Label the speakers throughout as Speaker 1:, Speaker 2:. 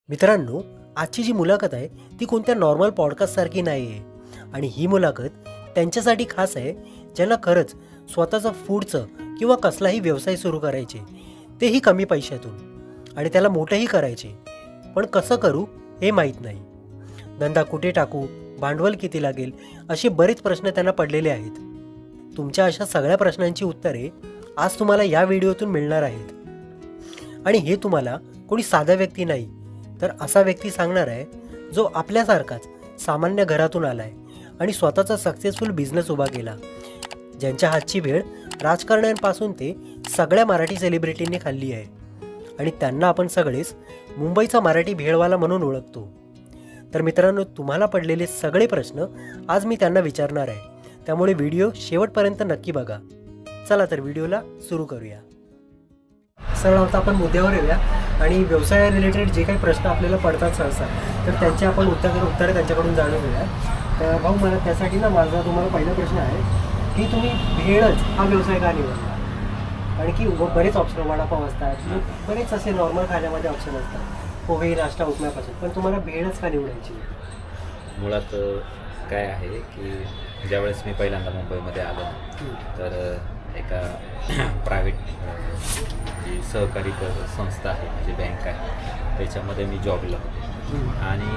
Speaker 1: मित्रांनो, आजची जी मुलाखत आहे ती कोणत्या नॉर्मल पॉडकास्टसारखी नाही आहे आणि ही मुलाखत त्यांच्यासाठी खास आहे ज्यांना खरंच स्वतःचं फूडचं किंवा कसलाही व्यवसाय सुरू करायचे, तेही कमी पैशातून आणि त्याला मोठंही करायचे, पण कसं करू हे माहीत नाही. धंदा कुठे टाकू, भांडवल किती लागेल, असे बरेच प्रश्न त्यांना पडलेले आहेत. तुमच्या अशा सगळ्या प्रश्नांची उत्तरे आज तुम्हाला या व्हिडिओतून मिळणार आहेत. आणि हे तुम्हाला कोणी साधा व्यक्ती नाही, तर असा व्यक्ती सांगणार आहे जो आपल्यासारखाच सामान्य घरातून आला आहे आणि स्वतःचा सक्सेसफुल बिझनेस उभा केला, ज्यांच्या हातची भेळ राजकारण्यांपासून ते सगळ्या मराठी सेलिब्रिटींनी खाल्ली आहे आणि त्यांना आपण सगळेच मुंबईचा मराठी भेळवाला म्हणून ओळखतो. तर मित्रांनो, तुम्हाला पडलेले सगळे प्रश्न आज मी त्यांना विचारणार आहे, त्यामुळे व्हिडिओ शेवटपर्यंत नक्की बघा. चला तर व्हिडिओला सुरू करूया. सरळ आता आपण मुद्द्यावर येऊया आणि व्यवसाया रिलेटेड जे काही प्रश्न आपल्याला पडतात सहसा, तर त्यांचे आपण उत्तरे त्यांच्याकडून जाणून घेऊया. तर भाऊ, मला त्यासाठी ना माझा तुम्हाला पहिला प्रश्न आहे की तुम्ही भेळच हा व्यवसाय का निवडला? कारण की बरेच ऑप्शन, वडापाव असतात, बरेच असे नॉर्मल खाण्यामध्ये ऑप्शन असतात, पोहे, नाश्ता, उपम्यापासून, पण तुम्हाला भेळच का निवडायची?
Speaker 2: मुळात काय आहे की ज्यावेळेस मी पहिल्यांदा मुंबईमध्ये आलो तर एका प्रायव्हेट जी सहकारी संस्था आहे, म्हणजे बँक आहे, त्याच्यामध्ये मी जॉबला होते आणि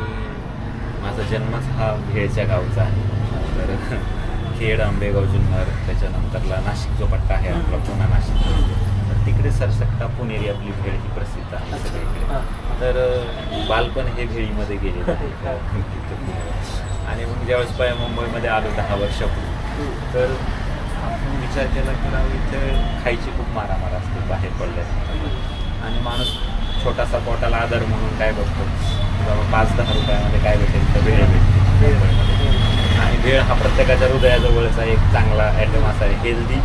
Speaker 2: माझा जन्मच हा भेळच्या गावचा आहे. तर खेड, आंबेगाव, जुन्नर, त्याच्यानंतरला नाशिक जो पट्टा आहे आपला, पुणा नाशिक, तर तिकडे सरसकटा पुणेरी आपली भेळ ही प्रसिद्ध आहे सगळीकडे. तर बालपण हे भेळीमध्ये गेलेलं आहे. आणि मग ज्यावेळेस मुंबईमध्ये आलो 10 वर्षापूर्वी, तर आपण विचार केला की राव, इथं खायची खूप मारामार असते बाहेर पडल्यात आणि माणूस छोटासा पोटाला आधार म्हणून काय बघतो, बाबा 5-10 रुपयामध्ये काय भेटेल, तर भेळ भेटते. आणि भेळ हा प्रत्येकाच्या हृदयाजवळचा एक चांगला ॲटम असा आहे, हेल्दी,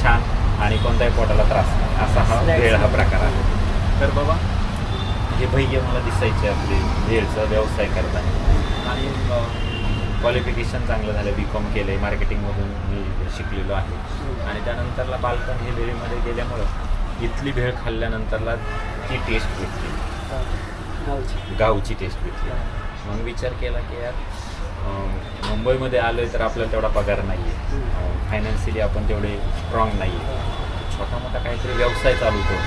Speaker 2: छान आणि कोणत्याही पोटाला त्रास नाही असा हा भेळ हा प्रकार आहे. तर बाबा हे भैया मला दिसायचे आपले भेळचा व्यवसाय करताना आणि क्वालिफिकेशन चांगलं झालं, B.Com केलं आहे, मार्केटिंगमधून मी शिकलेलो आहे आणि त्यानंतरला बालपण हे भेळीमध्ये गेल्यामुळं इथली भेळ खाल्ल्यानंतरला ती टेस्ट भेटली, गावची टेस्ट भेटली. मग विचार केला की यार, मुंबईमध्ये आलो आहे तर आपल्याला तेवढा पगार नाही आहे, फायनान्शियली आपण तेवढे स्ट्रॉंग नाही आहे, छोटा मोठा काहीतरी व्यवसाय चालू करू.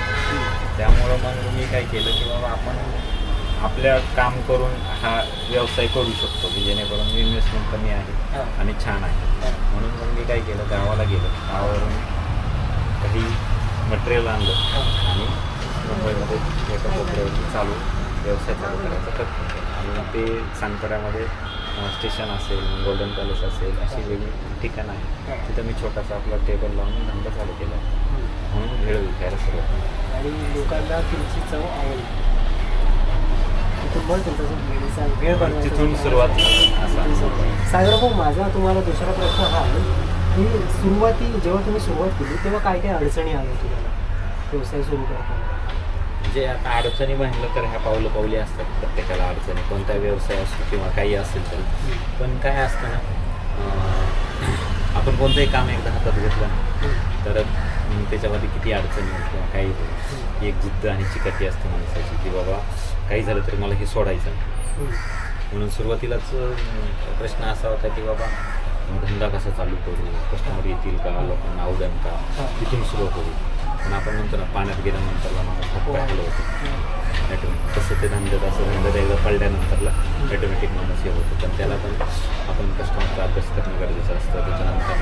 Speaker 2: त्यामुळं मग मी काय केलं की बाबा आपण आपल्या काम करून हा व्यवसाय करू शकतो, की जेणेकरून इन्व्हेस्टमेंट कमी आहे आणि छान आहे. म्हणून मग मी काय केलं, गावाला गेलो, गावावरून काही मटेरियल आणलं आणि मुंबईमध्ये एका कोपऱ्यावरती व्यवसाय चालू करायचा प्रयत्न केला. आणि ते सानपाड्यामध्ये स्टेशन असेल, गोल्डन पॅलेस असेल, अशी वेगळी ठिकाणं आहे, तिथं मी छोटासा आपला टेबल लावून धंदा चालू केला. म्हणून भेळ विकायला सुरुवात केली
Speaker 1: आणि लोकांना तुमची चव आवडली,
Speaker 2: तिथून सुरुवात
Speaker 1: सागर भाऊ, माझा तुम्हाला दुसरा प्रश्न हा आहे की जेव्हा तुम्ही सुरुवात केली तेव्हा काय काय अडचणी आल्या तुम्हाला व्यवसाय सुरू करताना?
Speaker 2: म्हणजे आता अडचणी म्हणलं तर ह्या पावली असतात, प्रत्येकाला अडचणी, कोणता व्यवसाय असो किंवा काही असेल तरी. पण काय असतं ना, आपण कोणतंही काम एकदा हातात घेतलं ना तर त्याच्यामध्ये किती अडचणी किंवा काही एक जिद्द आणि चिकाटी असते माणसाची की बाबा काही झालं तरी मला हे सोडायचं नाही. म्हणून सुरुवातीलाच प्रश्न असा होता की बाबा धंदा कसा चालू करू, कस्टमर येतील का, लोकांना आवडेल का, तिथून सुरू करू. पण आपण नंतर पाण्यात गेल्यानंतरला मला खूप पाहिलं होतं ॲटोमॅटिक, तसं ते धंद्यात एकदा पडल्यानंतरला ॲटोमॅटिक माणूस हे होतं. पण त्याला पण आपण कस्टमरचा अभ्यास करणं गरजेचं असतं. त्याच्यानंतर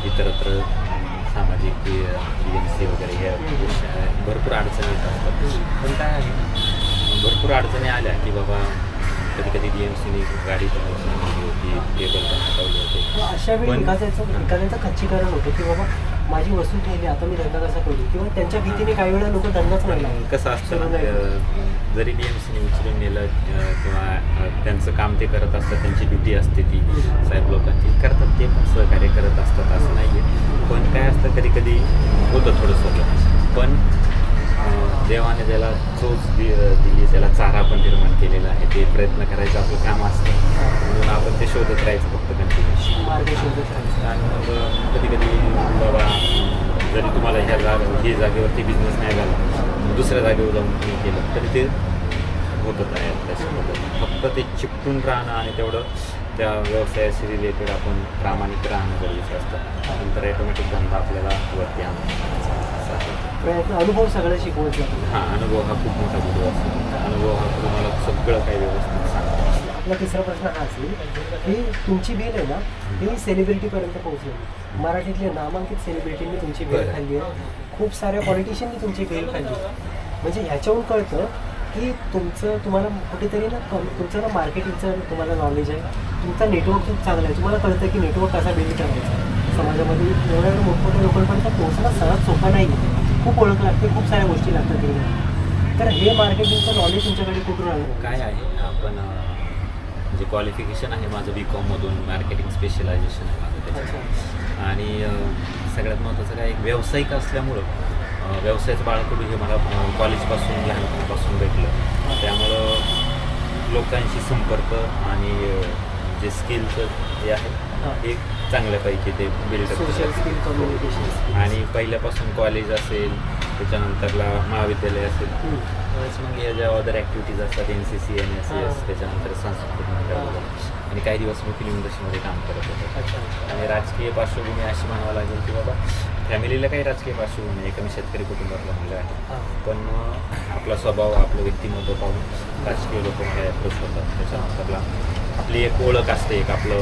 Speaker 2: इतरत्र सामाजिक एजन्सी वगैरे ह्या भरपूर अडचणी येत असतात. पण काय आहे, भरपूर अडचणी आल्या की बाबा कधी कधी DMCने गाडी पण उचलली होती, टेबल पण हटवले होते.
Speaker 1: अशा वेळी एखाद्याचं खच्चीकरण होतं की बाबा माझी वस्तू नेली, आता मी धंदा कसा करू, किंवा त्यांच्या भीतीने काही वेळा लोक धंदाच नाही लागले.
Speaker 2: कसं असतं, जरी DMCने उचलून नेलं किंवा त्यांचं काम ते करत असतात, त्यांची ड्युटी असते ती साहेब लोकांची करतात, ते पण सहकार्य करत असतात, असं नाही आहे. पण काय असतं, कधी कधी होतं थोडंसं, पण देवाने त्याला चोच दिली, त्याला चारा पण निर्माण केलेला आहे, ते प्रयत्न करायचं आपलं काम असतं. म्हणून आपण ते शोधत राहायचं, फक्त कंटिन्यू
Speaker 1: मार्ग शोधत राहायचं.
Speaker 2: आणि मग कधी कधी बाबा जरी तुम्हाला ही जागेवरती बिझनेस नाही झाला, दुसऱ्या जागेवर जाऊन तुम्ही केलं तरी ते होतं तयार तशा पद्धतीने. फक्त ते चिकटून राहणं आणि तेवढं त्या व्यवसायाशी रिलेटेड आपण प्रामाणिक राहणं गरजेचं असतं. नंतर ऑटोमॅटिक धंदा आपल्याला वरती आणतो असं आहे.
Speaker 1: प्रयत्न अनुभव सगळं शिकवत जातो.
Speaker 2: हां, अनुभव हा खूप मोठा गुरु असतो. अनुभव हा तुम्हाला सगळं काही व्यवस्थित सांगतो.
Speaker 1: आपला तिसरा प्रश्न हा असेल की तुमची भेल आहे ना ही सेलिब्रिटीपर्यंत पोहोचली. मराठीतल्या नामांकित सेलिब्रिटींनी तुमची भेल
Speaker 2: बरं.
Speaker 1: खाल्ली आहे. खूप साऱ्या पॉलिटिशियननी तुमची भेल खाल्ली आहे. म्हणजे ह्याच्याहून कळतं की तुम्हाला कुठेतरी ना तुमचं ना मार्केटिंगचं तुम्हाला नॉलेज आहे. तुमचा नेटवर्क खूप चांगला आहे. तुम्हाला कळतं की नेटवर्क कसा बिल्ड करायचा समाजामध्ये. एवढ्या मोठमोठ्या लोकांपर्यंत पोहोचणं सहज सोपं नाही आहे. खूप ओळख लागते, खूप साऱ्या गोष्टी लागतात त्याला. तर हे मार्केटिंगचं नॉलेज तुमच्याकडे कुठून आलं?
Speaker 2: काय आहे आपण जे क्वालिफिकेशन आहे माझं BCom मार्केटिंग स्पेशलायझेशन आहे माझं त्याच्यात. आणि सगळ्यात महत्त्वाचं काय एक व्यावसायिक असल्यामुळं व्यवसायाचं बाळकडू हे मला कॉलेजपासून लहानपणापासून भेटलं. त्यामुळं लोकांशी संपर्क आणि जे स्किलचं हे आहे हे चांगल्यापैकी ते build up
Speaker 1: social skill, communication skill.
Speaker 2: आणि पहिल्यापासून कॉलेज असेल त्याच्यानंतरला महाविद्यालय असेल त्यावेळेस मग या ज्या अदर ॲक्टिव्हिटीज असतात NCC NSS त्याच्यानंतर सांस्कृतिक मंडळ वगैरे. आणि काही दिवस मी फिल्म इंडस्ट्रीमध्ये काम करत होतो. आणि राजकीय पार्श्वभूमी अशी म्हणावं लागेल की बाबा फॅमिलीला काही राजकीय पार्श्वभूमी नाही. मी शेतकरी कुटुंबातला मुलगा आहे. पण आपला स्वभाव आपलं व्यक्तिमत्व पाहून राजकीय लोक मला अप्रोच होतात. त्याच्यानंतरला आपली एक ओळख असते, एक आपलं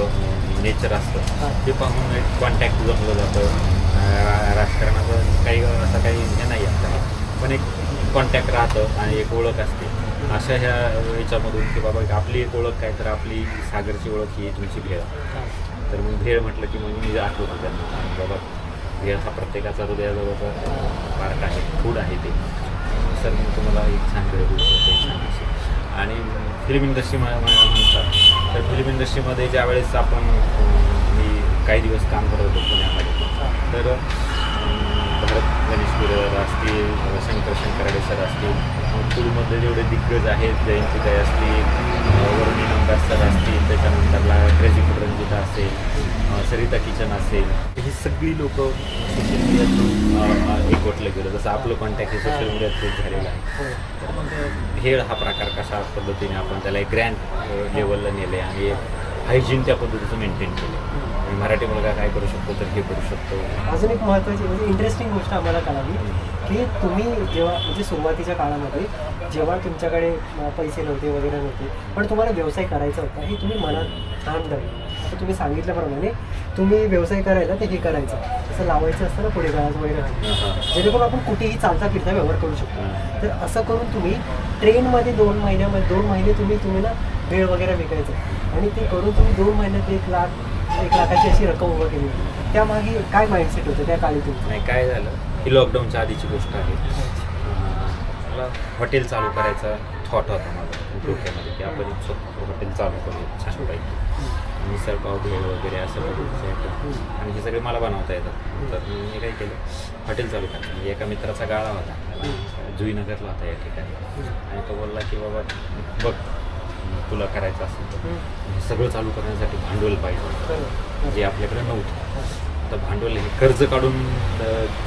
Speaker 2: नेचर असतं, ते पाहून एक कॉन्टॅक्ट जमलं जातं. राजकारणाचं काही असं काही हे नाही आपल्याला, पण एक कॉन्टॅक्ट राहतं आणि एक ओळख असते. अशा ह्या याच्यामधून की बाबा आपली एक ओळख काय तर आपली सागरची ओळख ही तुमची भेळ. तर मग भेळ म्हटलं की मग मी आठवतो त्यांना आणि बाबा भेळ हा प्रत्येकाचा हृदयाजवळचा पार्ट आहे, फूड आहे ते. सर मी तुम्हाला एक छान भेळ देऊ शकतो, एक छान अशी. आणि फिल्म इंडस्ट्री म्हणतात तर फिल्म इंडस्ट्रीमध्ये ज्यावेळेस आपण मी काही दिवस काम करत होतो पुण्यामध्ये. तर भरत गणेश बिरर असतील, शंकर शंकराडे सर असतील, फूडमध्ये जेवढे दिग्गज आहेत जयंती जय असतील, वरुणी नंदास सर असतील, त्याच्यानंतरला क्रेझी फूड रंजिता असेल, सरिता किचन असेल, ही सगळी लोक सोशल मीडिया थ्रू एकवटलं गेलं. जसं आपलं कॉन्टॅक्ट हे सोशल मीडिया थ्रू झालेलं आहे. तर मग भेळ हा प्रकार कशा पद्धतीने आपण त्याला एक ग्रँड लेवलला नेले आणि हायजीन त्या पद्धतीचं मेंटेन केलं. आणि मराठी मुलगा काय करू शकतो तर हे करू शकतो.
Speaker 1: अजून एक महत्त्वाची म्हणजे इंटरेस्टिंग गोष्ट आम्हाला कळाली की तुम्ही जेव्हा म्हणजे सुरुवातीच्या काळामध्ये जेव्हा तुमच्याकडे पैसे नव्हते वगैरे नव्हते पण तुम्हाला व्यवसाय करायचा होता हे तुम्ही मनात ठाम धरलं. आता तुम्ही सांगितल्याप्रमाणे तुम्ही व्यवसाय करायला ते हे करायचं असं लावायचं असतं ना पुढे काळात वगैरे जेणेकरून आपण कुठेही चालता फिरता व्यवहार करू शकतो. तर असं करून तुम्ही ट्रेनमध्ये 2 महिने तुम्ही ना वेळ वगैरे विकायचं आणि ते करून तुम्ही 2 महिन्यात 1 लाखाची अशी रक्कम उभं केली. त्यामागे काय माइंडसेट होतं त्या काळी तुमचं?
Speaker 2: नाही काय झालं ही लॉकडाऊनच्या आधीची गोष्ट आहे. मला हॉटेल चालू करायचा थॉट होता माझा डोक्यामध्ये की आपण एक स्वतः हॉटेल चालू करूया छानपैकी. मिसळपाव भेळ वगैरे असं पद्धतीचं आणि हे सगळे मला बनवता येतात. तर मी काय केलं हॉटेल चालू करायचं. म्हणजे एका मित्राचा गाळा होता जुईनगरला होता या ठिकाणी आणि तो बोलला की बाबा बघ तुला करायचं असेल तर सगळं चालू करण्यासाठी भांडवल पाहिजे जे आपल्याकडे नव्हतं. तर भांडवल हे कर्ज काढून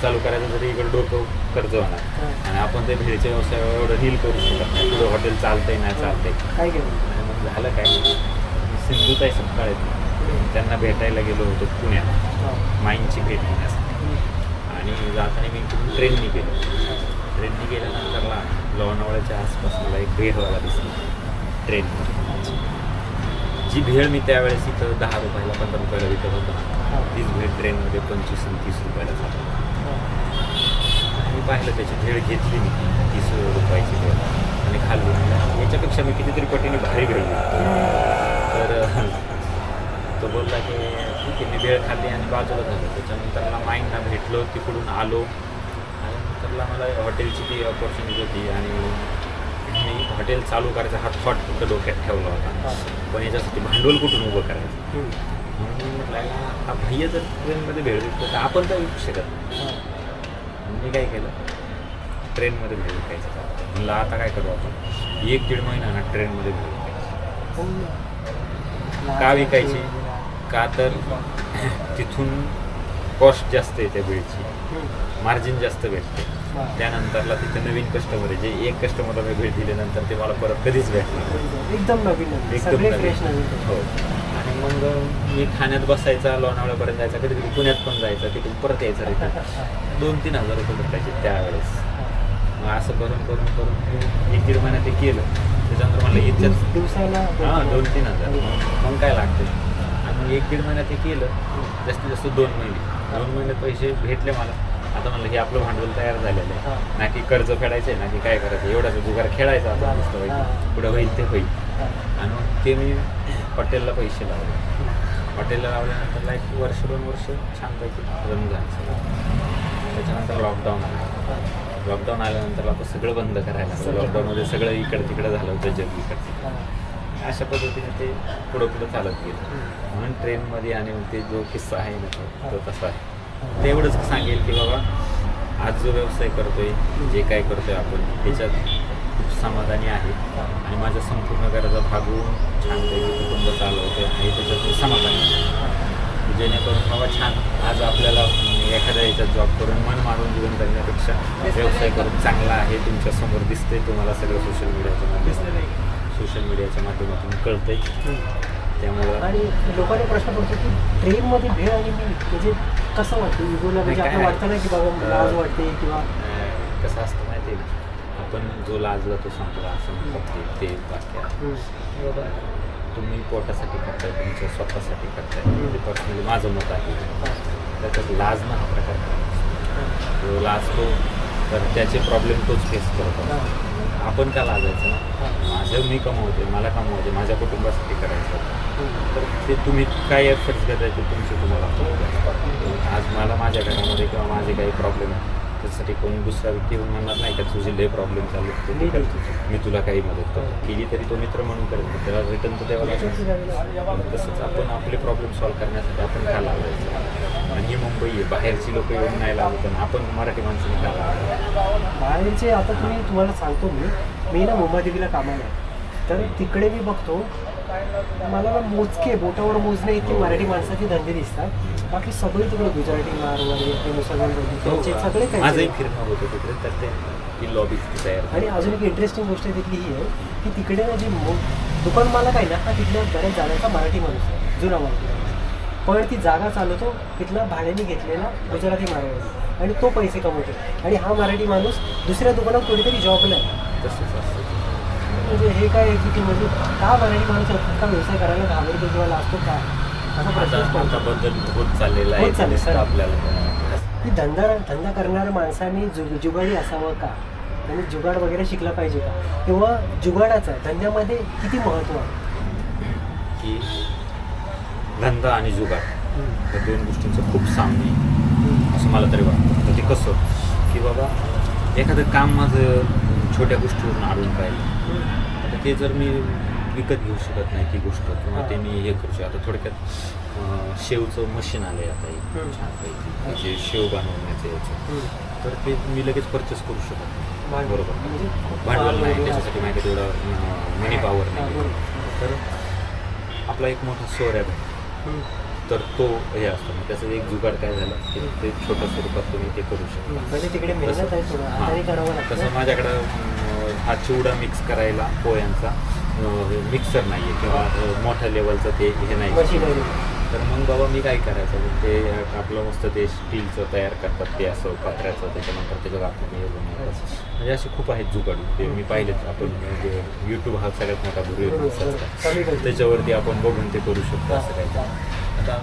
Speaker 2: चालू करायचं तरी इकडं डोकं कर्ज होणार आणि आपण ते भेळच्या व्यवसाय एवढं डील करू शकत नाही. पुढं हॉटेल चालतंय नाही चालतंय
Speaker 1: काय केलं?
Speaker 2: आणि मग झालं काय सिंधुताई सपकाळ आहेत त्यांना भेटायला गेलो होतो पुण्यात माईंची भेट घेण्यासाठी आणि जाताना मी ट्रेननी गेलो. ट्रेननी गेल्यानंतरला लोणावळ्याच्या आसपास मला एक भेळवाला दिसला ट्रेनमध्ये. जी भेळ मी त्यावेळेस इथं 10 रुपयाला 15 रुपयाला विकत होतो ना तीच भेळ ट्रेनमध्ये 25 आणि 30 रुपयाला जातो. मी पाहिलं त्याची भेळ घेतली मी 30 रुपयाची भेळ आणि खाल्ली. याच्यापेक्षा मी कितीतरी पटीने भारी भेळ तर तो बोलला की ठीक आहे. मी भेळ खाल्ली आणि बाजूला झालं. त्याच्यानंतर मला माईंना भेटलो तिकडून आलो आणि नंतरला मला हॉटेलची ती ऑपॉर्च्युनिटी होती आणि मी हॉटेल चालू करायचा हा थॉट फक्त डोक्यात ठेवला होता. पण याच्यासाठी भांडवल कुठून उभं करायचं म्हणून म्हटलं हा भैया जर ट्रेनमध्ये भेळ विकतो तर आपण तर विकू शकत नाही. मी काय केलं ट्रेनमध्ये भेळ विकायचं म्हणलं आता काय करू आपण 1-1.5 महिना ना ट्रेनमध्ये भेळ विकायचं. का विकायची का तर तिथून कॉस्ट जास्त आहे त्या भेळची मार्जिन जास्त भेटते
Speaker 1: हां.
Speaker 2: त्यानंतरला तिथे नवीन कस्टमर आहे, जे एक कस्टमरला मी भेट दिल्यानंतर ते मला परत कधीच भेटणार नाही.
Speaker 1: एकदम नवीन नवीन
Speaker 2: एकदम
Speaker 1: सगळे
Speaker 2: नवीन.
Speaker 1: फ्रेश नवीन.
Speaker 2: हो. आणि मग मी ठाण्यात बसायचा, लोणावळ्यापर्यंत जायचा, कधी कधी पुण्यात पण जायचा, तिकडून परत यायचा रिटर्न. 2-3 हजार रुपये भेटायचे त्यावेळेस. मग असं करून करून करून 1-1.5 महिन्यात ते केलं. त्याच्यानंतर म्हणलं इथेच
Speaker 1: दिवसाला
Speaker 2: हां 2-3 हजार मग काय लागते. आणि मग 1-1.5 महिन्यात ते केलं. जास्तीत जास्त 2 महिने. 2 महिन्यात पैसे भेटले मला. आता म्हणलं हे आपलं भांडवल तयार झालेलं आहे, ना की कर्ज फेडायचं आहे, ना की काय करायचं, एवढाच जुगार खेळायचा आता मस्त पैकी, पुढं होईल ते होईल. आणि मग ते मी हॉटेलला पैसे लावले. हॉटेलला लावल्यानंतर 1 वर्ष 2 वर्ष छानपैकी रन झालं सगळं. त्याच्यानंतर लॉकडाऊन आलं. लॉकडाऊन आल्यानंतर आता सगळं बंद करायला लागलं. लॉकडाऊनमध्ये सगळं इकडं तिकडं झालं होतं, जग इकडचं. अशा पद्धतीने ते पुढं पुढं चालत गेलं. म्हणून ट्रेनमध्ये आणि ते जो किस्सा आहे ना तो तसा आहे. ते एवढंच सांगेल की बाबा आज जो व्यवसाय करतोय, जे काय करतोय आपण, त्याच्यात खूप समाधानी आहे आणि माझ्या संपूर्ण गरजा भागवून छानपैकी कुटुंब चालवतोय आणि त्याच्यात मी समाधानी आहे. जेणेकरून बाबा छान आज आपल्याला एखाद्या याच्यात जॉब करून मन मारून जीवन जगण्यापेक्षा व्यवसाय करून चांगला आहे. तुमच्यासमोर दिसतंय, तुम्हाला सगळं सोशल मीडियाच्या माध्यमातून कळतंय. त्यामुळं
Speaker 1: आणि लोकांना प्रश्न पडतो की ट्रेनमध्ये भेळ आणि मी म्हणजे कसं वाटतं इगोला, म्हणजे
Speaker 2: काय
Speaker 1: आपलं
Speaker 2: आहे?
Speaker 1: वाटतं ना की बाबा लाज वाटते किंवा
Speaker 2: कसं असतं माहिती आहे का, आपण जो लाजला तो संपला असं म्हणतात ते वाक्य आहे. बाबा तुम्ही पोटासाठी करताय, तुमच्या स्वतःसाठी करताय, ते पर्सनली माझं मत आहे. त्याच्यात लाजणं हा प्रकार करायचा. तो लाजतो तर त्याचे प्रॉब्लेम तोच फेस करतो. आपण का लाजायचं ना, माझं मी कमवते, मला कमवते, माझ्या कुटुंबासाठी करायचं. तर ते तुम्ही काय एफर्ट्स घेताय ते तुमचे तुम्हाला कळतं. आज मला माझ्या घरामध्ये किंवा माझे काही प्रॉब्लेम आहे त्यासाठी कोणी दुसरा व्यक्ती येऊन म्हणणार नाही का तुझे लय प्रॉब्लेम चालू आहेत, ते करतो, मी तुला काही मदत करतो. केली तरी तो मित्र म्हणून करेल, त्याला रिटर्न तर द्यावा लागेल. तसंच आपण आपले प्रॉब्लेम सॉल्व्ह करण्यासाठी आपण का लावायचं. आणि ही मुंबई आहे, बाहेरची लोक येऊन नाही लावत, आपण मराठी माणसाने का लावायचं.
Speaker 1: बाहेरचे आता तुम्हाला सांगतो मी ना मुंबादेवीला कामाला आहे, तर तिकडे मी बघतो मला ना मोजके बोटावर मोजणे इतके मराठी माणसाचे धंदे दिसतात. बाकी सगळे तिकडे गुजराटी, मारवाडी, मुसलमान त्यांचे सगळे काही.
Speaker 2: माझंही फिरणं होतं तिकडे, तर ते ती लॉबीज तयार.
Speaker 1: आणि अजून एक इंटरेस्टिंग गोष्ट तिथली ही आहे की तिकडे ना जे दुकान मालक आहे ना हा तिथल्या बऱ्याच जाण्याचा मराठी माणूस आहे, जुना माणूस. पण ती जागा चालवतो तिथला भाड्याने घेतलेला गुजराती मारवाडी आणि तो पैसे कमवतो. आणि हा मराठी माणूस दुसऱ्या दुकानात कुठेतरी जॉबला आहे.
Speaker 2: तसंच असतं.
Speaker 1: म्हणजे हे काय की म्हणजे का मराठी माणूस का व्यवसाय करायला घाबरतो किंवा लाजतो का, असा प्रश्न
Speaker 2: आता बदल होत चाललेला आहे.
Speaker 1: होत चाललेलं
Speaker 2: दिसतं
Speaker 1: आहे.
Speaker 2: आपल्याला
Speaker 1: की धंदा करणाऱ्या माणसाने जुगाडी असावं का, आणि जुगाड वगैरे शिकला पाहिजे का, किंवा जुगाडाचा धंद्यामध्ये किती महत्त्व आहे.
Speaker 2: की धंदा आणि जुगाड या दोन गोष्टींचं खूप साम्य आहे असं मला तरी वाटतं. तर ते कसं की बाबा एखादं काम माझं छोट्या गोष्टीवरून आणून पाहिलं, तर ते जर मी विकत घेऊ शकत नाही ती गोष्ट, किंवा ते मी हे करू शकतो. आता थोडक्यात शेवचं मशीन आलं आहे आता एक छानपैकी, म्हणजे शेव बनवण्याचं याचं, तर ते मी लगेच परचेस करू शकत नाही. बरोबर, भांडवल नाही त्याच्यासाठी माझ्या तेवढं मनी पॉवर नाही. तर आपला एक मोठा स्वरॅब आहे, तर तो हे असतो. मग त्याचं एक जुगाड काय झालं की ते छोट्या स्वरूपात तुम्ही ते करू शकता.
Speaker 1: म्हणजे तिकडे मेहनत आहे थोडं, हाताने करावं लागतं.
Speaker 2: तसं माझ्याकडं हा चिवडा मिक्स करायला पोह्यांचा मिक्सर नाही आहे, किंवा मोठ्या लेवलचं ते हे नाही.
Speaker 1: मशिनरी.
Speaker 2: तर मग बाबा मी काय करायचं, ते आपलं मस्त ते स्टीलचं तयार करतात ते असं पत्र्याचं, त्याच्यानंतर त्याच्यावर आपण हे बनवतात. म्हणजे असे खूप आहेत जुगाड ते मी पाहिलेत. आपण म्हणजे यूट्यूब हा सगळ्यात मोठा गुरु, त्याच्यावरती आपण बघून ते करू शकतो असं काय. आता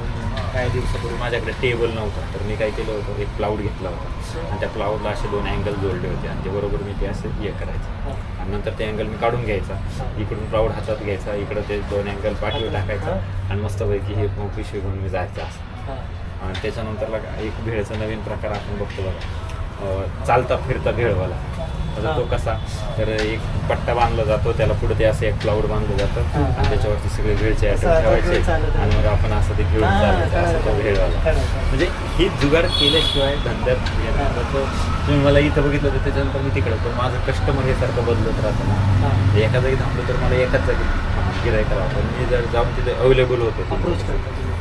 Speaker 2: काही दिवसापूर्वी माझ्याकडे टेबल नव्हता, तर मी काय केलं होतं, एक प्लाऊड घेतला होता आणि त्या प्लाऊडला असे 2 अँगल जोडले होते आणि ते बरोबर मी ते असं हे करायचं. आणि नंतर ते अँगल मी काढून घ्यायचा, इकडून प्लाऊड हातात घ्यायचा, इकडं ते 2 अँगल पाठीवर टाकायचा आणि मस्तपैकी हे पिशवी घेऊन मी जायचं असं. आणि त्याच्यानंतरला एक भेळचा नवीन प्रकार आपण बघतो बघा, चालता फिरता भेळवाला. आता तो कसा तर एक पट्टा बांधला जातो, त्याला पुढे ते असं एक क्लाउड बांधलं जातं आणि त्याच्यावरती सगळे भेळचे आयटम ठेवायचे आणि मग आपण असं ते घेऊन चालायचं, असं तो भेळवाला. म्हणजे ही जुगाड केल्याशिवाय धंद्यात येणार तर तुम्ही मला इथं बघितलं तर त्याच्यानंतर मी तिकडं, पण माझं कस्टमर हे सारखं बदलत राहतं ना. एका जागी थांबलो तर मला एकाच जागी गिरायचं राहतं. मी जर जाऊन तिथे अवेलेबल होतो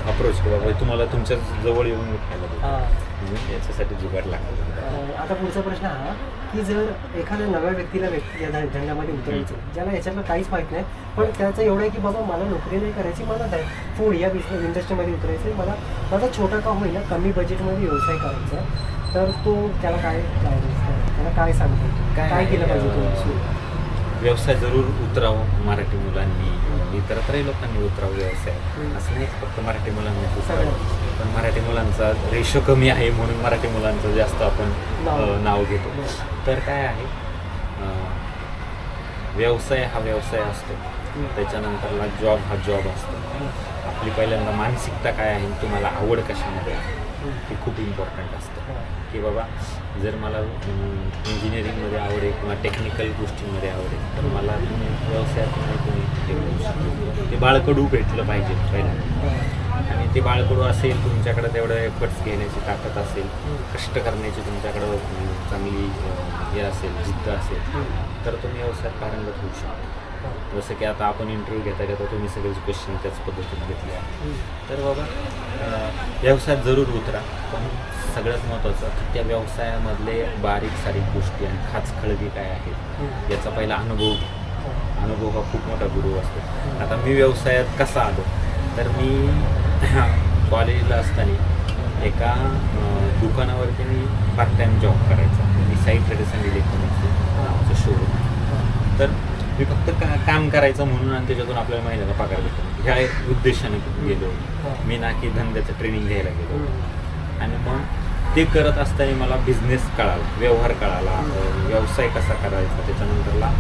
Speaker 2: अप्रोच की बाबा तुम्हाला तुमच्या जवळ येऊन मी खायला देतो. म्हणजे याच्यासाठी जुगाड लागतं.
Speaker 1: आता पुढचा प्रश्न हा की जर एखाद्या नव्या व्यक्तीला या धंद्यामध्ये उतरायचं, ज्याला याच्यातलं काहीच माहीत नाही, पण त्याचं एवढं आहे की बाबा मला नोकरी नाही करायची, मला फूड या बिझनेस इंडस्ट्रीमध्ये उतरायचं आहे, मला माझा छोटा का होईना कमी बजेटमध्ये व्यवसाय करायचा आहे, तर तो त्याला काय त्याला काय सांगतो, काय केलं पाहिजे?
Speaker 2: व्यवसाय जरूर उतरावं मराठी मुलांनी, इतरत्रही लोकांनी उतरावं व्यवसाय. असं नाही फक्त मराठी मुलांनी उतरावं, पण मराठी मुलांचा रेशो कमी आहे म्हणून मराठी मुलांचं जास्त आपण नाव घेतो. तर काय आहे, व्यवसाय हा व्यवसाय असतो, त्याच्यानंतरला जॉब हा जॉब असतो. आपली पहिल्यांदा मानसिकता काय आहे, तुम्हाला आवड कशामध्ये आहे हे खूप इम्पॉर्टंट असतं. की बाबा जर मला इंजिनिअरिंगमध्ये आवडेल किंवा टेक्निकल गोष्टींमध्ये आवडेल तर मला व्यवसायात नाही ते बाळकडू भेटलं पाहिजे पहिल्यांदा. आणि ते बाळकडू असेल, तुमच्याकडे तेवढं एफर्ट्स घेण्याची ताकद असेल, कष्ट करण्याची तुमच्याकडं चांगली हे असेल, जिद्द असेल, तर तुम्ही व्यवसायात पारंगत होऊ शकता. जसं की आता आपण इंटरव्ह्यू घेता तुम्ही सगळेच क्वेश्चन त्याच पद्धतीने घेतले आहे. तर बाबा व्यवसायात जरूर उतरा, पण सगळ्यात महत्त्वाचं की त्या व्यवसायामधले बारीक सारीक गोष्टी आणि खाचखळगी काय आहेत याचा पहिला अनुभव हा खूप मोठा गुरु असतो. आता मी व्यवसायात कसा आलो, तर मी कॉलेजला असताना एका दुकानावरती मी पार्ट टाईम जॉब करायचा. मी साईड ट्रेडर्स इलेक्ट्रॉनिक्स नावाचं शोरूम. तर मी फक्त काम करायचं म्हणून आणि त्याच्यातून आपल्याला महिन्याला पगार भेटतो ह्या उद्देशाने गेलो मी, ना की धंद्याचं ट्रेनिंग घ्यायला गेलो. आणि मग ते करत असताना मला बिझनेस कळाला, व्यवहार कळाला, व्यवसाय कसा करायचा, त्याच्यानंतरला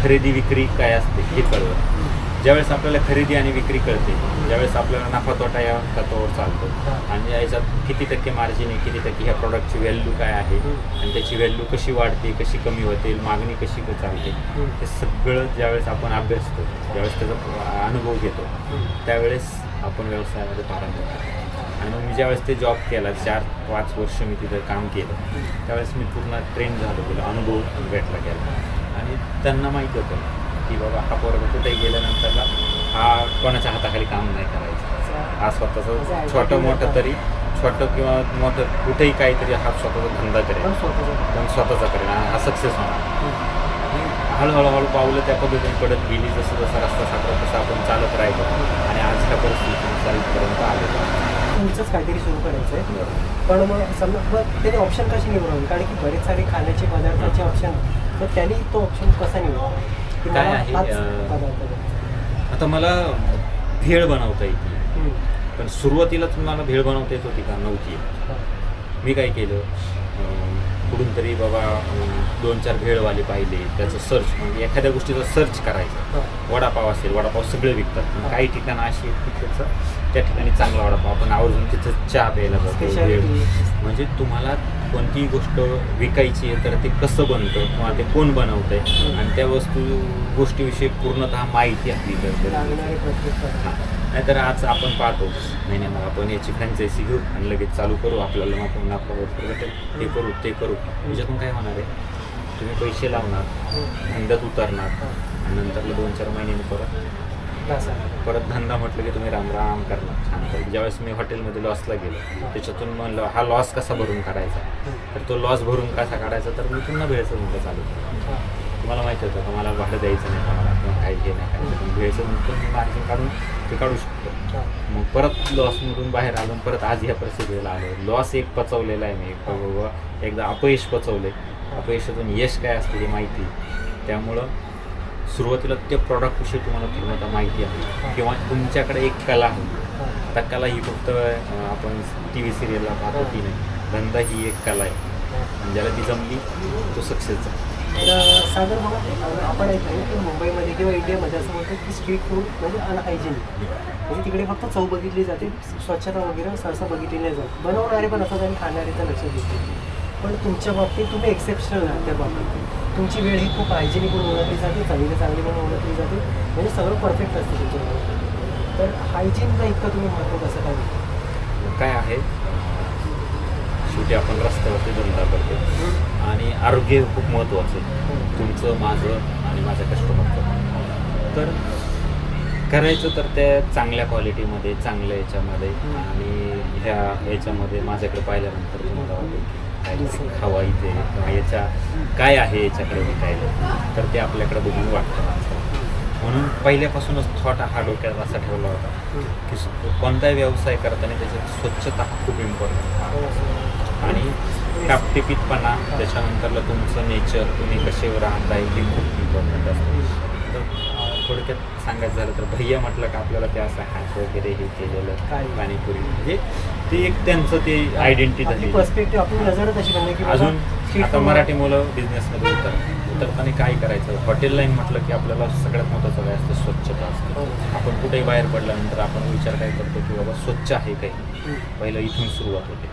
Speaker 2: खरेदी विक्री काय असते हे कळलं. ज्यावेळेस आपल्याला खरेदी आणि विक्री कळते, ज्यावेळेस आपल्याला नफा तोटा या तत्वावर चालतो आणि याच्यात किती टक्के मार्जिन आहे, किती टक्के ह्या प्रॉडक्टची व्हॅल्यू काय आहे आणि त्याची व्हॅल्यू कशी वाढते, कशी कमी होते, मागणी कशी चालते, हे सगळं ज्यावेळेस आपण अभ्यासतो, ज्यावेळेस त्याचा अनुभव घेतो, त्यावेळेस आपण व्यवसायामध्ये पारंगत होतो. आणि मग मी ज्यावेळेस ते जॉब केला 4-5 वर्ष मी तिथं काम केलं, त्यावेळेस मी पूर्ण ट्रेन झालो, तिला अनुभव भेटला गेला. आणि त्यांना माहीत होतं की बाबा हा पोरगा कुठेही गेल्यानंतरला हा कोणाच्या हाताखाली काम नाही करायचं, हा स्वतःचं छोटं मोठं तरी छोटं किंवा मोठं कुठेही काहीतरी हा स्वतःचा धंदा करेल, पण स्वतःचा करेल आणि हा सक्सेस होणार. हळूहळू पावलं त्या पद्धतीने पडत गेली, जसं जसा रस्ता सापडत तसं आपण चालत राहिलो आणि आज ह्या परिस्थितीनुसार इथपर्यंत आलेलो.
Speaker 1: तुमचंच काहीतरी सुरू करायचं आहे, पण मग समजा मग त्याने ऑप्शन कशी निवडावे, कारण की बरेच सारे खाण्याचे पदार्थाचे ऑप्शन, तर त्यांनी तो ऑप्शन कसा निवडावा?
Speaker 2: काय आहे, आता मला भेळ बनवता येते, पण सुरुवातीलाच मला भेळ बनवता येत होती का? नव्हती. मी काय केलं, कुठून तरी बाबा 2-4 भेळवाले पाहिले, त्याचं सर्च, म्हणजे एखाद्या गोष्टीचा सर्च करायचं. वडापाव असेल, वडापाव सगळे विकतात, काही ठिकाणं अशी आहेत की त्याचं त्या ठिकाणी चांगला वडापाव, आपण आवर्जून तिथं चहा प्यायला जातो. भेळ म्हणजे तुम्हाला कोणतीही गोष्ट विकायची आहे तर ते कसं बनतं किंवा ते कोण बनवतं आहे आणि त्या गोष्टीविषयी पूर्णतः माहिती आपली नाहीतर आज आपण पाहतो नाही मग आपण याची फ्रँचायसी घेऊ आणि लगेच चालू करू, आपल्याला नफा भेटेल, हे करू ते करू. त्याच्यातून काय होणार आहे, तुम्ही पैसे लावणार, धंद्यात उतरणार आणि नंतरला 2-4 महिन्यांनी परत धंदा म्हटलं की तुम्ही राम करणार छान. ज्यावेळेस मी हॉटेलमध्ये लॉसला गेलो, त्याच्यातून म्हणलं हा लॉस कसा भरून काढायचा, तर तो लॉस भरून कसा काढायचा, तर मी पुन्हा भेळचं धंदा चालू केला. तुम्हाला माहिती होतं का मला भाडं द्यायचं नाही का, मला किंवा काही हे नाही करायचं, पण भेळचं नंतर मी मार्जिन काढून ते काढू शकतो. मग परत लॉसमधून बाहेर आलो, परत आज ह्या परिस्थितीला आलो. लॉस एक पचवलेला आहे मी, एकदा अपयश पचवले, अपयशातून यश काय असतं हे माहिती. त्यामुळं सुरुवातीला त्या प्रॉडक्टविषयी तुम्हाला पूर्णतः माहिती आहे किंवा तुमच्याकडे एक कला आहे. आता कला ही फक्त आपण TV सिरियलला पाहतो ती नाही, धंदा ही एक कला आहे आणि ज्याला ती जमली तो सक्सेस आहे.
Speaker 1: सागर बघा, आपण ऐकलं की मुंबईमध्ये किंवा इंडियामध्ये असं म्हणतात की स्ट्रीट फूड म्हणजे अनहायजेनिक, म्हणजे तिकडे फक्त चव बघितली जाते, स्वच्छता वगैरे सहसा बघितली नाही जात. बनवणारे पण असतात आणि खाणारे तर लक्ष देते. पण तुमच्या बाबतीत तुम्ही एक्सेप्शनल आहात त्या बाबतीत. तुमची वेळ ही खूप हायजेनिक म्हणून ओळखली जाते, चांगली चांगली म्हणून ओळखली जाते, म्हणजे सगळं परफेक्ट असतं तुमच्याकडे. तर हायजीनला इतकं तुम्ही महत्त्व कसं काय देता?
Speaker 2: काय आहे, शेवटी आपण रस्त्यावरती धंदा करतो आणि आरोग्य खूप महत्त्वाचं आहे, तुमचं, माझं आणि माझ्या कस्टमरचं. तर करायचं तर त्या चांगल्या क्वालिटीमध्ये, चांगल्या याच्यामध्ये, आणि ह्या याच्यामध्ये माझ्याकडे पाहिल्यानंतर तुम्हाला वाटेल की काहीतरी खावा इथे, किंवा याच्या काय आहे याच्याकडे विकायला, तर ते आपल्याकडे बघून वाटतं माणसाला. म्हणून पहिल्यापासूनच थॉट हा डोक्यात असा ठेवला होता की कोणताही व्यवसाय करताना त्याची स्वच्छता हा खूप इम्पॉर्टंट, आणि टापटिपीतपणा, त्याच्यानंतरला तुमचं नेचर, तुम्ही कसे राहताय हे खूप इम्पॉर्टंट असतं. तर थोडक्यात सांगायचं झालं तर भैया म्हटलं का आपल्याला ते असं हात वगैरे हे केलेलं पाणीपुरी, म्हणजे ते एक त्यांचं ते आयडेंटिटी झाली.
Speaker 1: पर्स्पेक्टिव्ह आपली नजरच अशी बनली की
Speaker 2: अजून आता मराठी मुलं बिझनेसमध्ये उतरताना काय करायचं, हॉटेल लाईन म्हटलं की आपल्याला सगळ्यात महत्त्वाचं काय असतं, स्वच्छता असते. आपण कुठेही बाहेर पडल्यानंतर आपण विचार काय करतो की बाबा स्वच्छ आहे काही, पहिलं इथून सुरुवात होते.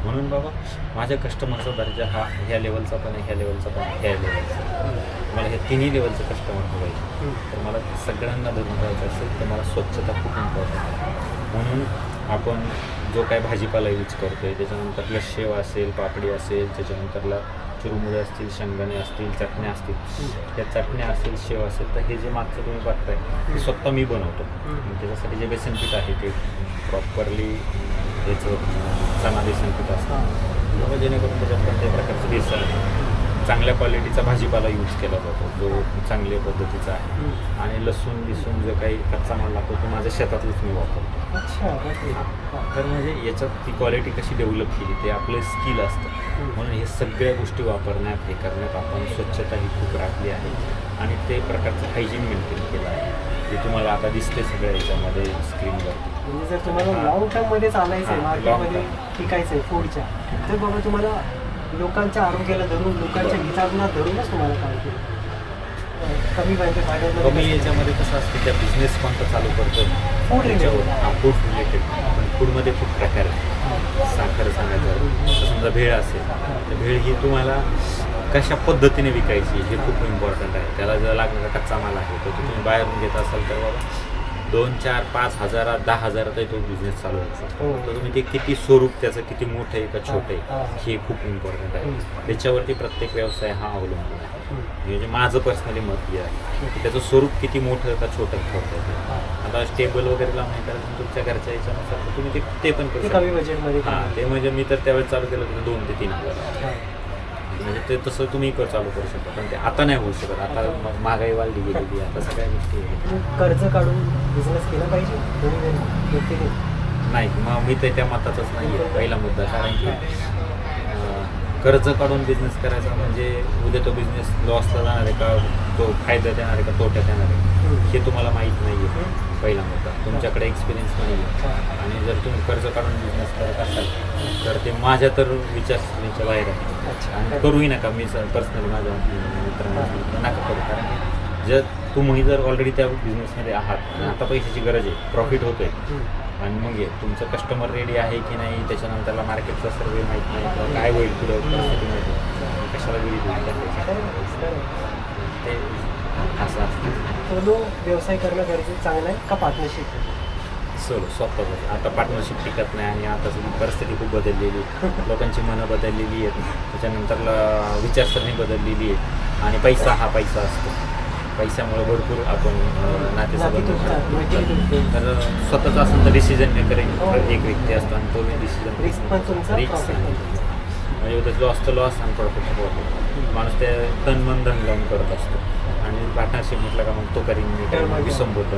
Speaker 2: म्हणून बाबा माझ्या कस्टमरचा दर्जा हा ह्या लेवलचा पण आहे, ह्या लेवलचा पण आहे, ह्या लेवलचा. मला हे तिन्ही लेवलचं कस्टमर हवं आहे. तर मला सगळ्यांना धरून राहायचं असेल तर मला स्वच्छता खूप इम्पॉर्टंट आहे. म्हणून आपण जो काय भाजीपाला यूज करतो आहे, त्याच्यानंतरला शेव असेल, पापडी असेल, त्याच्यानंतरला चुरमुळे असतील, शेंगदाणे असतील, चटण्या असतील, त्या चटण्या असेल, शेव असेल, तर हे जे मागचं तुम्ही बघताय ते स्वतः मी बनवतो. त्याच्यासाठी जे बेसन पीठ आहे ते प्रॉपरली याचं चणा बेसन पीठ असतं, किंवा जेणेकरून त्याच्यात कोणत्याही प्रकारचं बेसन, चांगल्या क्वालिटीचा भाजीपाला यूज केला जातो जो चांगल्या पद्धतीचा आहे. आणि लसूण बिसून जो काही कच्चा माल लागतो तो माझ्या शेतातलंच मी वापरतो. तर म्हणजे याच्यात ती क्वालिटी कशी डेव्हलप केली ते आपलं स्किल असतं. म्हणून हे सगळ्या गोष्टी वापरण्यात, हे करण्यात आपण स्वच्छता ही खूप राखली आहे, आणि ते प्रकारचं हायजीन मेंटेन केलं आहे, जे तुम्हाला आता दिसते सगळ्या याच्यामध्ये स्क्रीनवर.
Speaker 1: म्हणजे जर तुम्हाला लॉंग टर्ममध्ये चालायचं आहे, मार्केटमध्ये टिकायचं आहे फूडच्या, तर बाबा तुम्हाला लोकांच्या आरोग्याला धरून, लोकांच्या हिताला धरूनच तुम्हाला काम केलं. कमी
Speaker 2: कमी याच्यामध्ये कसं असतं, त्या बिझनेस कोणता चालू करतो
Speaker 1: फूड
Speaker 2: त्याच्यावर. फूड रिलेटेड, पण फूडमध्ये खूप प्रकार आहे. साखर सांगायचं तर समजा भेळ असेल, तर भेळ ही तुम्हाला कशा पद्धतीने विकायची हे खूप इम्पॉर्टंट आहे. त्याला जर लागणारा कच्चा माल आहे तो तुम्ही बाहेरून घेत असाल तर बाबा 2, 4, 5 हजारात, 10 हजारातही तो बिझनेस चालू होऊ शकतो. तर तुम्ही ते किती स्वरूप त्याचं किती मोठं आहे का छोटं आहे हे खूप इम्पॉर्टंट आहे. त्याच्यावरती प्रत्येक व्यवसाय हा अवलंबून आहे. म्हणजे माझं पर्सनली मत हे आहे की त्याचं स्वरूप किती मोठं का छोटं ठेवता येतं. आता स्टेबल वगैरे लावून करायचं तुमच्या घरच्या याच्यानुसार तुम्ही ते पण करू शकता.
Speaker 1: कमी बजेटमध्ये.
Speaker 2: हां, ते म्हणजे मी तर त्यावेळेस चालू केलं होतं 2 ते 3 हजार. म्हणजे ते तसं तुम्ही चालू करू शकता, पण ते आता नाही होऊ शकत. आता महागाई वाढली गेलेली, आता सगळ्या गोष्टी.
Speaker 1: कर्ज काढून बिझनेस केला पाहिजे
Speaker 2: नाही, मग मी तर त्या मताचाच नाही आहे पहिला मुद्दा. कारण की कर्ज काढून बिझनेस करायचा म्हणजे उद्या तो बिझनेस लॉसला जाणार आहे का, तो फायद्यात येणार आहे का तोट्यात येणार आहे हे तुम्हाला माहीत नाही आहे. पहिला मुद्दा, तुमच्याकडे एक्सपिरियन्स नाही आहे. आणि जर तुम्ही कर्ज काढून बिझनेस करत असाल तर ते माझ्या तर विचारसरणीच्या बाहेर आहे, आणि करूही नका. मी पर्सनली माझ्या मित्रांना नका करू. कारण की जर तुम्ही जर ऑलरेडी त्या बिझनेसमध्ये आहात आणि आता पैशाची गरज आहे, प्रॉफिट होतं आहे, आणि मग तुमचं कस्टमर रेडी आहे की नाही, त्याच्यानंतरला मार्केटचा सर्वे माहीत नाही किंवा काय होईल पुढं परिस्थिती माहिती नाही, कशाला वेळी ते असं असतं.
Speaker 1: सोलो व्यवसाय करणं गरजेचं चांगलं आहे का पार्टनरशिप?
Speaker 2: सोलो स्वतःच. आता पार्टनरशिप टिकत नाही, आणि आता परिस्थिती खूप बदललेली, लोकांची मनं बदललेली आहेत, त्याच्यानंतरला विचारसरणी बदललेली आहे, आणि पैसा हा पैसा असतो. पैशामुळे भरपूर आपण नातेसंबंध. तर स्वतःचं असेल तर डिसिजन मेकर एक व्यक्ती असतो, आणि तो डिसिजन रिक्स म्हणजे उद्या लॉस तर लॉस आणि प्रॉफिट प्रॉफिट. माणूस ते तन मन धन लावून करत असतो, आणि पार्टनरशिप म्हटलं का मग तो करीन मी विसंबोध.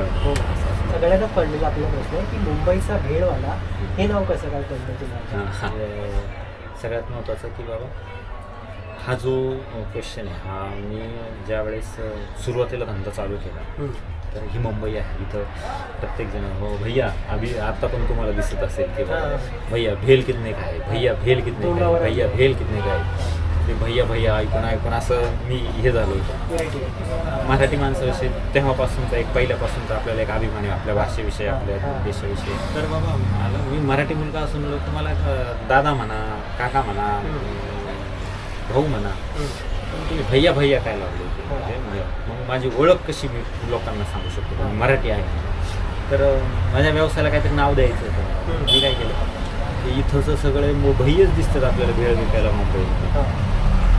Speaker 1: सगळ्यांना पडलेला आपला प्रश्न आहे की मुंबईचा भेळवाला हे नाव कसं काय पडलं?
Speaker 2: सगळ्यात महत्त्वाचं की बाबा हा जो क्वेश्चन आहे हा मी ज्यावेळेस सुरुवातीला धंदा चालू केला तर ही मुंबई आहे. इथं प्रत्येकजण हो भैया अभी आता पण तुम्हाला दिसत असेल की भैया भेल कितने का आहे, भैया भेल कितने का आहे, भैया भेल कितने का आहे. ते भैया भैया ऐकून असं मी हे झालो होतं. मराठी माणसाविषयी तेव्हापासूनचा एक पहिल्यापासूनचा आपल्याला एक अभिमान आहे आपल्या भाषेविषयी, आपल्या देशाविषयी. तर बाबा मला मी मराठी मुलगा असून लोक मला दादा म्हणा, काका म्हणा, भाऊ म्हणा, तुम्ही भैया भैया काय लावले होते म्हणजे मग माझी ओळख कशी मी लोकांना सांगू शकतो मी मराठी आहे तर माझ्या व्यवसायाला काहीतरी नाव द्यायचं होतं मी काय केलं की इथंचं सगळे भैयच दिसतात आपल्याला भेळ विकायला मुंबईमध्ये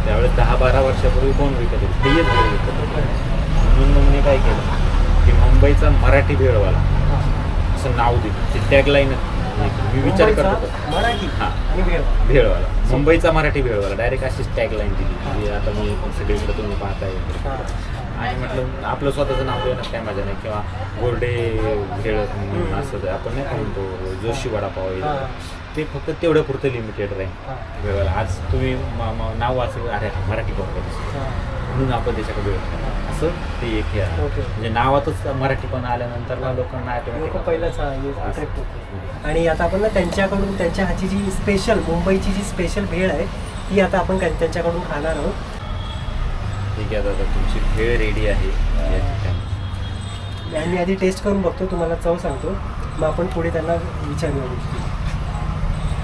Speaker 2: त्यावेळेस 10-12 वर्षापूर्वी कोण विकत होते भैयच भेळ विकत होते म्हणून मग मी काय केलं की मुंबईचा मराठी भेळवाला असं नाव दिलं ते टॅगलाईन मी विचार करत होतो
Speaker 1: मराठी
Speaker 2: हां
Speaker 1: आणि भेळ
Speaker 2: भेळवाला मुंबईचा मराठी भेळवाला डायरेक्ट अशीच टॅगलाईन दिली म्हणजे आता मी सगळीकडे तुम्ही पाहताय आणि म्हटलं आपलं स्वतःचं नाव देण्यात काय मजा नाही किंवा गोरडे भेळ म्हणून असं आपण नाही का म्हणतो जोशी वडापाव ते फक्त तेवढं पुरतं लिमिटेड राहील भेळवाला आज तुम्ही नाव वाचलं अरे मराठी बघतो म्हणून आपण त्याच्याकडे भेळ असं ते एक हे आहे म्हणजे नावातच मराठी पण आल्यानंतर लोकांना
Speaker 1: लोक पहिलाच अट्रॅक्ट होते आणि आता आपण ना त्यांच्याकडून त्यांच्या हाची जी स्पेशल मुंबईची जी स्पेशल भेळ आहे ती आता आपण त्यांच्याकडून खाणार आहोत.
Speaker 2: ठीक आहे दादा तुमची भेळ रेडी आहे या ठिकाणी
Speaker 1: आणि मी आधी टेस्ट करून बघतो तुम्हाला चव सांगतो मग आपण पुढे त्यांना विचारूया गोष्टी.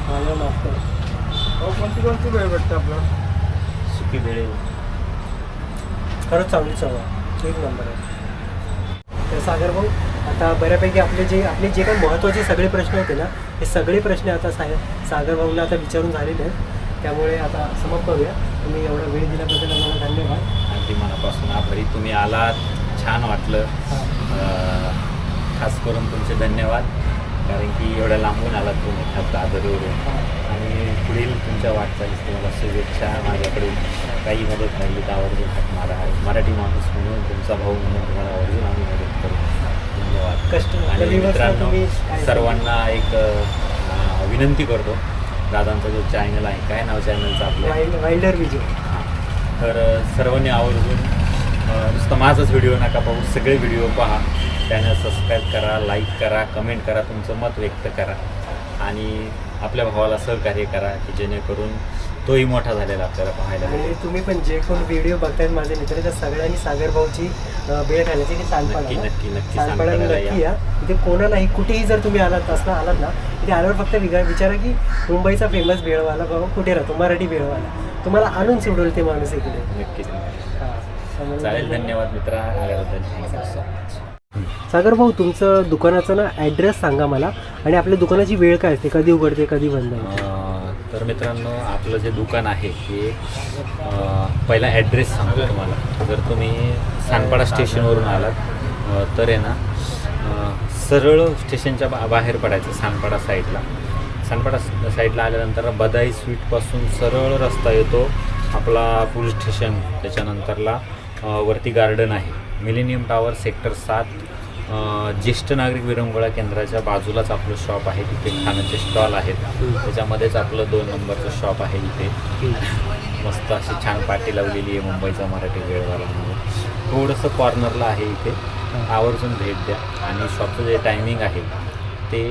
Speaker 1: माझ्या माफ करा
Speaker 3: कोणती भेळ भेटते आपल्याला
Speaker 2: सुकी भेळ
Speaker 1: खरंच चांगली चव आहे एक नंबर आहे. तर सागर भाऊ आता बऱ्यापैकी आपले जे काही महत्त्वाचे सगळे प्रश्न होते ना हे सगळे प्रश्न आता सागर भाऊला आता विचारून झालेले आहेत त्यामुळे आता समाप्त करूया. तुम्ही एवढा वेळ दिल्याबद्दल आम्हाला धन्यवाद.
Speaker 2: अगदी मनापासून आभारी तुम्ही आलात छान वाटलं खास करून तुमचे धन्यवाद कारण की एवढ्या लांबून आलात तुम्ही खास दादरवरून आणि पुढील तुमच्या वाटचालीस तुम्हाला शुभेच्छा माझ्याकडून काही मदत लागली तर आवर्जून हाक मारा मराठी माणूस म्हणून तुमचा भाऊ म्हणून तुम्हाला आवर्जून आम्ही मदत करू. धन्यवाद. आणि मित्रांनो सर्वांना एक विनंती करतो दादांचा जो चॅनल आहे काय नाव चॅनलचं आपलं
Speaker 1: वाइल्डर विजय
Speaker 2: हां तर सर्वांनी आवर्जून नुसतं माझाच व्हिडिओ नका पाहू सगळे व्हिडिओ पहा चॅनल सबस्क्राईब करा लाईक करा कमेंट करा तुमचं मत व्यक्त करा आणि आपल्या भावाला सहकार्य करा की जेणेकरून तोही मोठा झालेला आपल्याला पाहायला
Speaker 1: आणि
Speaker 2: मिळेल.
Speaker 1: तुम्ही पण जे कोण व्हिडिओ बघतायत माझे मित्र त्या सगळ्यांनी सागर भाऊची भेळ खाण्याची की
Speaker 2: नक्की नक्की नक्की
Speaker 1: सांगपाड्याला नक्की या. इथे कोणालाही कुठेही जर तुम्ही आलात ना इथे आल्यावर फक्त विचारा की मुंबईचा फेमस भेळवाला भाऊ कुठे राहतो मराठी भेळवाला तुम्हाला आणून सोडवलं ते माणूस इकडे
Speaker 2: नक्कीच
Speaker 1: हां
Speaker 2: चालेल. धन्यवाद मित्रा आल्याबद्दल थँक्यू सो मच.
Speaker 1: सागर भाऊ तुमचं दुकानाचं ना ॲड्रेस सांगा मला आणि आपल्या दुकानाची वेळ काय असते कधी उघडते कधी बंद होते.
Speaker 2: तर मित्रांनो आपलं जे दुकान आहे ते पहिला ॲड्रेस सांगतो तुम्हाला. जर तुम्ही सानपाडा स्टेशनवरून आलात तर आहे ना सरळ स्टेशनच्या बाहेर पडायचं सानपाडा साईडला आल्यानंतर बदाई स्वीटपासून सरळ रस्ता येतो आपला पोलीस स्टेशन त्याच्यानंतरला वरती गार्डन आहे मिलेनियम टॉवर सेक्टर 7 ज्येष्ठ नागरिक विरंगुळा केंद्राच्या बाजूलाच आपलं शॉप आहे तिथे खाण्याचे स्टॉल आहेत त्याच्यामध्येच आपलं 2 नंबरचं शॉप आहे इथे मस्त अशी छान पाटी लावलेली आहे मुंबईचा मराठी भेळवाला म्हणून थोडंसं कॉर्नरला आहे इथे आवर्जून भेट द्या आणि शॉपचं जे टायमिंग आहे ते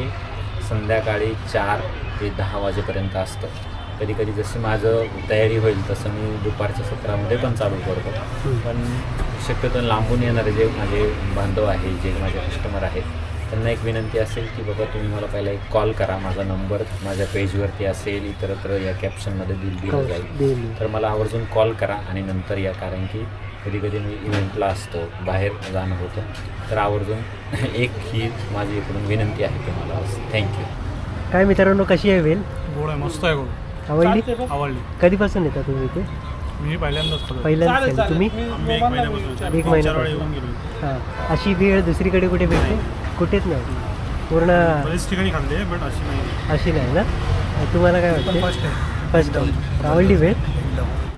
Speaker 2: संध्याकाळी 4 ते 10 वाजेपर्यंत असतं कधी कधी जशी माझं तयारी होईल तसं मी दुपारच्या सत्रामध्ये पण चालू करतो पण शक्यतो लांबून येणारे जे माझे बांधव आहे जे माझे कस्टमर आहेत त्यांना एक विनंती असेल की बाबा तुम्ही मला पहिला एक कॉल करा माझा नंबर माझ्या पेजवरती असेल इतरत्र या कॅप्शनमध्ये दिलं जाईल तर मला आवर्जून कॉल करा आणि नंतर या कारण की कधी कधी मी इव्हेंटला असतो बाहेर जाणं होतं तर आवर्जून एक ही माझी इकडून विनंती आहे तुम्हाला थँक्यू.
Speaker 1: काय मित्रांनो कशी आहे वेल
Speaker 3: गोड आहे मस्त आहे गोड
Speaker 1: आवडली कधीपासून येता तुम्ही इथे
Speaker 3: मी पहिल्यांदाच
Speaker 1: पहिल्यांदाच तुम्ही
Speaker 3: आम्ही 1 महिन्यापासून
Speaker 1: एक महिन्यापासून
Speaker 3: येऊन गेलो
Speaker 1: हां अशी वेळ दुसरीकडे कुठे भेटते कुठेच नाही पूर्ण
Speaker 3: बरेच ठिकाणी खाल्ले बट अशी नाही
Speaker 1: अशी नाही ना तुम्हाला काय वाटतं
Speaker 3: फर्स्ट आहे
Speaker 1: फर्स्ट टाइम आवडली वेळ